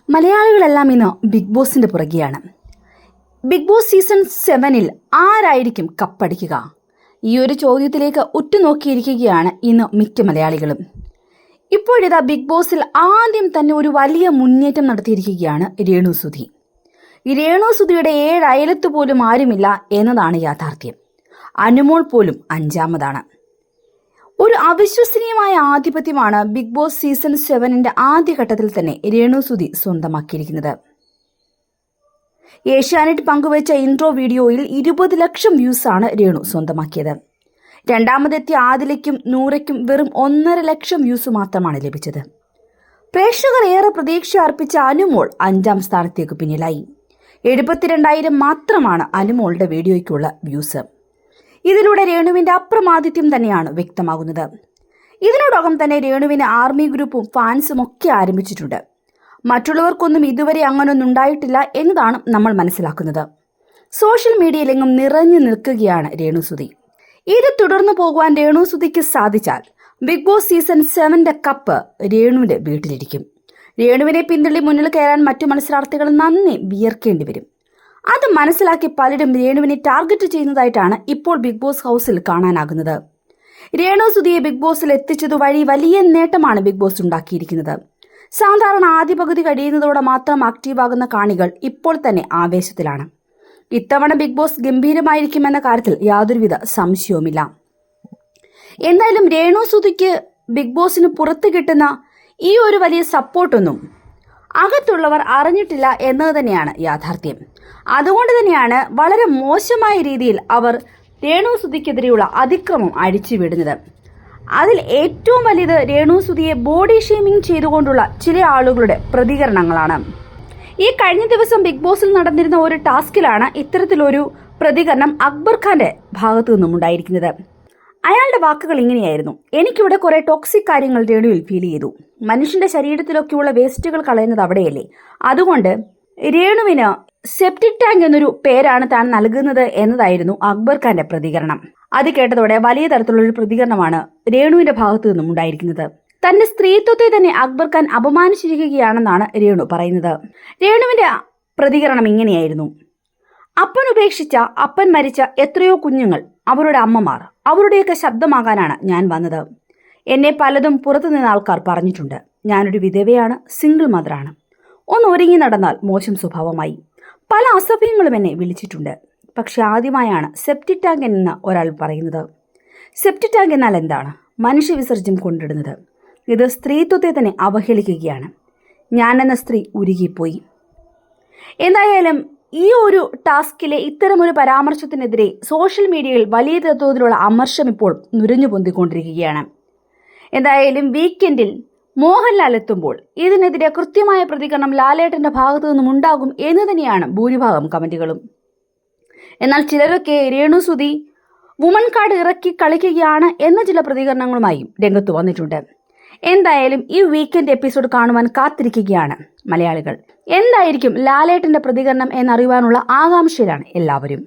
മലയാളികളെല്ലാം ഇന്ന് ബിഗ് ബോസിന്റെ പുറകെയാണ്. Big boss season 7-ൽ ആരായിരിക്കും കപ്പടിക്കുക? ഈ ഒരു ചോദ്യത്തിലേക്ക് ഉറ്റുനോക്കിയിരിക്കുകയാണ് ഇന്ന് മിക്ക മലയാളികളും. ഇപ്പോഴിതാ ബിഗ് ബോസിൽ ആദ്യം തന്നെ ഒരു വലിയ മുന്നേറ്റം നടത്തിയിരിക്കുകയാണ് രേണുസുധി. ഈ രേണുസുധിയുടെ 7 അയലത്ത് പോലും ആരുമില്ല എന്നതാണ് യാഥാർത്ഥ്യം. അനുമോൾ പോലും 5-ാമതാണ്. ഒരു അവിശ്വസനീയമായ ആധിപത്യമാണ് ബിഗ് ബോസ് സീസൺ 7-ന്റെ ആദ്യഘട്ടത്തിൽ തന്നെ രേണുസുധി സ്വന്തമാക്കിയിരിക്കുന്നത്. ഏഷ്യാനെറ്റ് പങ്കുവച്ച ഇൻട്രോ വീഡിയോയിൽ 20 ലക്ഷം വ്യൂസാണ് രേണു സ്വന്തമാക്കിയത്. രണ്ടാമതെത്തിയ ആദിലയ്ക്കും നൂറയ്ക്കും വെറും 1.5 ലക്ഷം വ്യൂസ് മാത്രമാണ് ലഭിച്ചത്. പ്രേക്ഷകർ ഏറെ പ്രതീക്ഷ അർപ്പിച്ച അനുമോൾ 5-ാം സ്ഥാനത്തേക്ക് പിന്നിലായി. 72,000 മാത്രമാണ് അനുമോളുടെ വീഡിയോയ്ക്കുള്ള വ്യൂസ്. ഇതിലൂടെ രേണുവിന്റെ അപ്രമാദിത്യം തന്നെയാണ് വ്യക്തമാകുന്നത്. ഇതിനോടകം തന്നെ രേണുവിന് ആർമി ഗ്രൂപ്പും ഫാൻസും ഒക്കെ ആരംഭിച്ചിട്ടുണ്ട്. മറ്റുള്ളവർക്കൊന്നും ഇതുവരെ അങ്ങനൊന്നും ഉണ്ടായിട്ടില്ല എന്നതാണ് നമ്മൾ മനസ്സിലാക്കുന്നത്. സോഷ്യൽ മീഡിയയിലെങ്ങും നിറഞ്ഞു നിൽക്കുകയാണ് രേണുസുധി. ഇത് തുടർന്നു പോകുവാൻ രേണുസുധിക്ക് സാധിച്ചാൽ ബിഗ് ബോസ് സീസൺ 7-ന്റെ കപ്പ് രേണുവിന്റെ വീട്ടിലിരിക്കും. രേണുവിനെ പിന്തള്ളി മുന്നിൽ കയറാൻ മറ്റു മത്സരാർത്ഥികൾ നന്ദി വിയർക്കേണ്ടി വരും. അത് മനസ്സിലാക്കി പലരും രേണുവിനെ ടാർഗറ്റ് ചെയ്യുന്നതായിട്ടാണ് ഇപ്പോൾ ബിഗ് ബോസ് ഹൗസിൽ കാണാനാകുന്നത്. രേണുസുധിയെ ബിഗ് ബോസിൽ എത്തിച്ചതുവഴി വലിയ നേട്ടമാണ് ബിഗ് ബോസ് ഉണ്ടാക്കിയിരിക്കുന്നത്. സാധാരണ ആദ്യ പകുതി കഴിയുന്നതോടെ മാത്രം ആക്റ്റീവാകുന്ന കാണികൾ ഇപ്പോൾ തന്നെ ആവേശത്തിലാണ്. ഇത്തവണ ബിഗ് ബോസ് ഗംഭീരമായിരിക്കുമെന്ന കാര്യത്തിൽ യാതൊരുവിധ സംശയവുമില്ല. എന്തായാലും രേണുസുധിക്ക് ബിഗ് ബോസിന് പുറത്ത് കിട്ടുന്ന ഈ ഒരു വലിയ സപ്പോർട്ടൊന്നും അകത്തുള്ളവർ അറിഞ്ഞിട്ടില്ല എന്നത് തന്നെയാണ് യാഥാർത്ഥ്യം. അതുകൊണ്ട് തന്നെയാണ് വളരെ മോശമായ രീതിയിൽ അവർ രേണുസുധിക്കെതിരെയുള്ള അതിക്രമം അഴിച്ചുവിടുന്നത്. അതിൽ ഏറ്റവും വലുത് രേണുസുധിയെ ബോഡി ഷേമിംഗ് ചെയ്തുകൊണ്ടുള്ള ചില ആളുകളുടെ പ്രതികരണങ്ങളാണ്. ഈ കഴിഞ്ഞ ദിവസം ബിഗ് ബോസിൽ നടന്നിരുന്ന ഒരു ടാസ്കിലാണ് ഇത്തരത്തിലൊരു പ്രതികരണം അക്ബർ ഖാന്റെ ഭാഗത്തു നിന്നും ഉണ്ടായിരിക്കുന്നത്. അയാളുടെ വാക്കുകൾ ഇങ്ങനെയായിരുന്നു: എനിക്കിവിടെ കുറെ ടോക്സിക് കാര്യങ്ങൾ രേണുവിൽ ഫീൽ ചെയ്തു. മനുഷ്യന്റെ ശരീരത്തിലൊക്കെയുള്ള വേസ്റ്റുകൾ കളയുന്നത് അവിടെയല്ലേ, അതുകൊണ്ട് രേണുവിന് സെപ്റ്റിക് ടാങ്ക് എന്നൊരു പേരാണ് താൻ നൽകുന്നത് എന്നതായിരുന്നു അക്ബർ ഖാന്റെ പ്രതികരണം. അത് കേട്ടതോടെ വലിയ തരത്തിലുള്ള ഒരു പ്രതികരണമാണ് രേണുവിന്റെ ഭാഗത്തു നിന്നും ഉണ്ടായിരിക്കുന്നത്. തന്റെ സ്ത്രീത്വത്തെ തന്നെ അക്ബർ ഖാൻ അപമാനിച്ചിരിക്കുകയാണെന്നാണ് രേണു പറയുന്നത്. രേണുവിന്റെ പ്രതികരണം ഇങ്ങനെയായിരുന്നു: അപ്പൻ ഉപേക്ഷിച്ച, അപ്പൻ മരിച്ച എത്രയോ കുഞ്ഞുങ്ങൾ, അവരുടെ അമ്മമാർ, അവരുടെയൊക്കെ ശബ്ദമാകാനാണ് ഞാൻ വന്നത്. എന്നെ പലതും പുറത്തുനിന്ന ആൾക്കാർ പറഞ്ഞിട്ടുണ്ട്. ഞാനൊരു വിധവയാണ്, സിംഗിൾ മദറാണ്. ഒന്ന് ഒരുങ്ങി നടന്നാൽ മോശം സ്വഭാവമായി. പല അസഭ്യങ്ങളും എന്നെ വിളിച്ചിട്ടുണ്ട്. പക്ഷെ ആദ്യമായാണ് സെപ്റ്റിക് ടാങ്ക് എന്ന് ഒരാൾ പറയുന്നത്. സെപ്റ്റിക് ടാങ്ക് എന്നാൽ എന്താണ്? മനുഷ്യവിസർജ്യം കൊണ്ടിടുന്നത്. ഇത് സ്ത്രീത്വത്തെ തന്നെ അവഹേളിക്കുകയാണ്. ഞാൻ എന്ന സ്ത്രീ ഉരുകിപ്പോയി. എന്തായാലും ഈ ഒരു ടാസ്കിലെ ഇത്തരമൊരു പരാമർശത്തിനെതിരെ സോഷ്യൽ മീഡിയയിൽ വലിയ തോതിലുള്ള അമർഷം ഇപ്പോൾ നുരഞ്ഞു പൊന്തിക്കൊണ്ടിരിക്കുകയാണ്. എന്തായാലും വീക്കെൻഡിൽ മോഹൻലാൽ എത്തുമ്പോൾ ഇതിനെതിരെ കൃത്യമായ പ്രതികരണം ലാലേട്ടന്റെ ഭാഗത്തു നിന്നും ഉണ്ടാകും എന്ന് തന്നെയാണ് ഭൂരിഭാഗം കമന്റുകളും. എന്നാൽ ചിലരൊക്കെ രേണുസുധി വുമൺ കാർഡ് ഇറക്കി കളിക്കുകയാണ് എന്ന ചില പ്രതികരണങ്ങളുമായും രംഗത്ത് വന്നിട്ടുണ്ട്. എന്തായാലും ഈ വീക്കെൻഡ് എപ്പിസോഡ് കാണുവാൻ കാത്തിരിക്കുകയാണ് മലയാളികൾ. എന്തായിരിക്കും ലാലേട്ടന്റെ പ്രതികരണം എന്നറിയുവാനുള്ള ആകാംക്ഷയിലാണ് എല്ലാവരും.